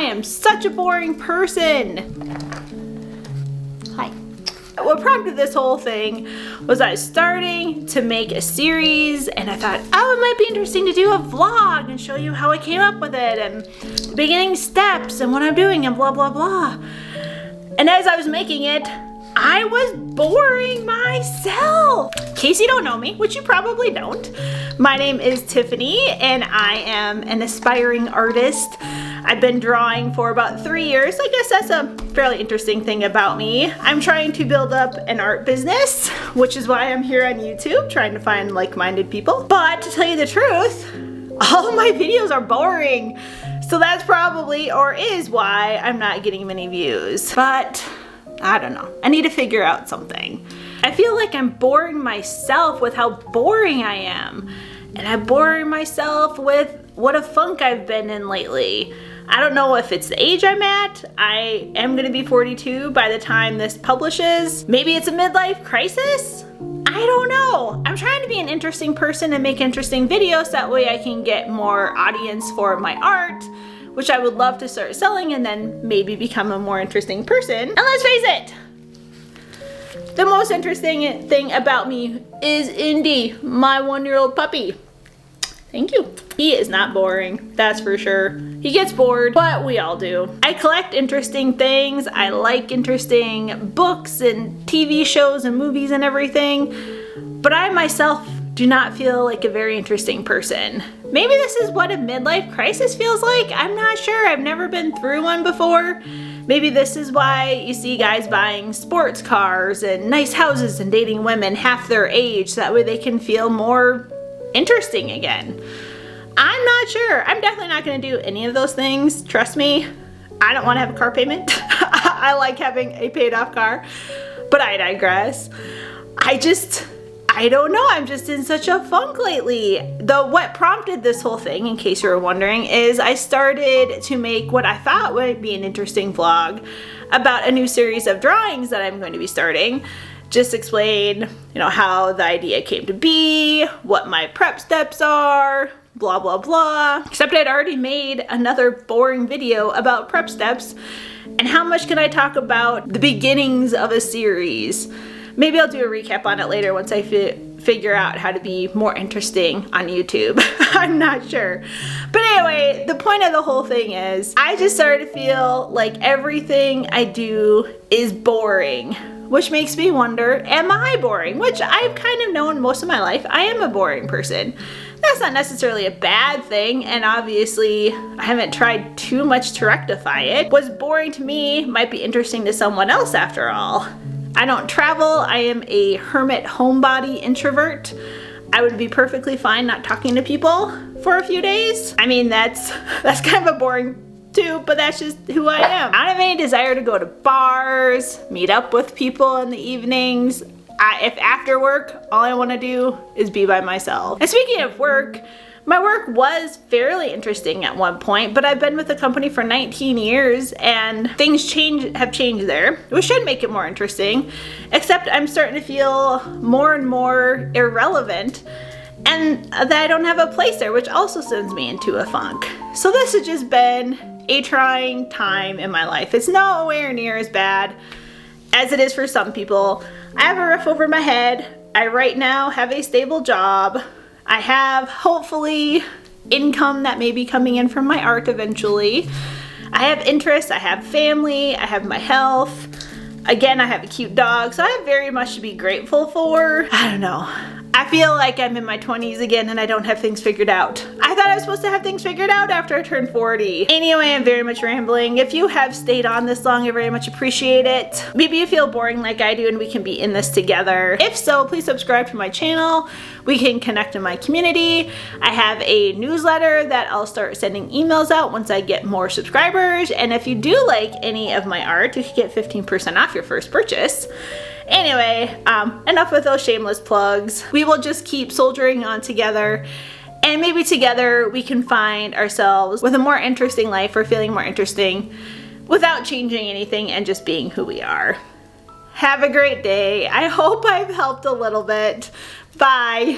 am such a boring person. Hi. What prompted this whole thing was I was starting to make a series and I thought, oh, it might be interesting to do a vlog and show you how I came up with it and the beginning steps and what I'm doing and blah, blah, blah. And as I was making it, I was boring myself. In case you don't know me, which you probably don't, my name is Tiffany and I am an aspiring artist. I've been drawing for about 3 years. I guess that's a fairly interesting thing about me. I'm trying to build up an art business, which is why I'm here on YouTube, trying to find like-minded people. But to tell you the truth, all of my videos are boring. So that's probably, or is why I'm not getting many views. But I don't know. I need to figure out something. I feel like I'm boring myself with how boring I am. And I'm boring myself with what a funk I've been in lately. I don't know if it's the age I'm at. I am gonna be 42 by the time this publishes. Maybe it's a midlife crisis? I don't know. I'm trying to be an interesting person and make interesting videos. That way I can get more audience for my art, which I would love to start selling and then maybe become a more interesting person. And let's face it, the most interesting thing about me is Indy, my 1-year-old puppy. Thank you. He is not boring, that's for sure. He gets bored, but we all do. I collect interesting things. I like interesting books and TV shows and movies and everything, but I myself do not feel like a very interesting person. Maybe this is what a midlife crisis feels like. I'm not sure. I've never been through one before. Maybe this is why you see guys buying sports cars and nice houses and dating women half their age, so that way they can feel more interesting again. I'm not sure. I'm definitely not going to do any of those things. Trust me. I don't want to have a car payment. I like having a paid off car, but I digress. I don't know, I'm just in such a funk lately. Though what prompted this whole thing, in case you were wondering, is I started to make what I thought would be an interesting vlog about a new series of drawings that I'm going to be starting. Just explain, how the idea came to be, what my prep steps are, blah, blah, blah. Except I'd already made another boring video about prep steps, and how much can I talk about the beginnings of a series? Maybe I'll do a recap on it later once I figure out how to be more interesting on YouTube. I'm not sure. But anyway, the point of the whole thing is I just started to feel like everything I do is boring, which makes me wonder, am I boring? Which I've kind of known most of my life. I am a boring person. That's not necessarily a bad thing, and obviously I haven't tried too much to rectify it. What's boring to me might be interesting to someone else after all. I don't travel. I am a hermit homebody introvert. I would be perfectly fine not talking to people for a few days. I mean, that's kind of a boring too, but that's just who I am. I don't have any desire to go to bars, meet up with people in the evenings. If after work, all I want to do is be by myself. And speaking of work, my work was fairly interesting at one point, but I've been with the company for 19 years and things have changed there, which should make it more interesting, except I'm starting to feel more and more irrelevant and that I don't have a place there, which also sends me into a funk. So this has just been a trying time in my life. It's nowhere near as bad as it is for some people. I have a roof over my head. I right now have a stable job. I have, hopefully, income that may be coming in from my art eventually. I have interests, I have family, I have my health. Again, I have a cute dog, so I have very much to be grateful for. I don't know. I feel like I'm in my 20s again and I don't have things figured out. I thought I was supposed to have things figured out after I turned 40. Anyway, I'm very much rambling. If you have stayed on this long, I very much appreciate it. Maybe you feel boring like I do and we can be in this together. If so, please subscribe to my channel. We can connect in my community. I have a newsletter that I'll start sending emails out once I get more subscribers. And if you do like any of my art, you can get 15% off your first purchase. Anyway, enough with those shameless plugs. We will just keep soldiering on together, and maybe together we can find ourselves with a more interesting life or feeling more interesting without changing anything and just being who we are. Have a great day. I hope I've helped a little bit. Bye.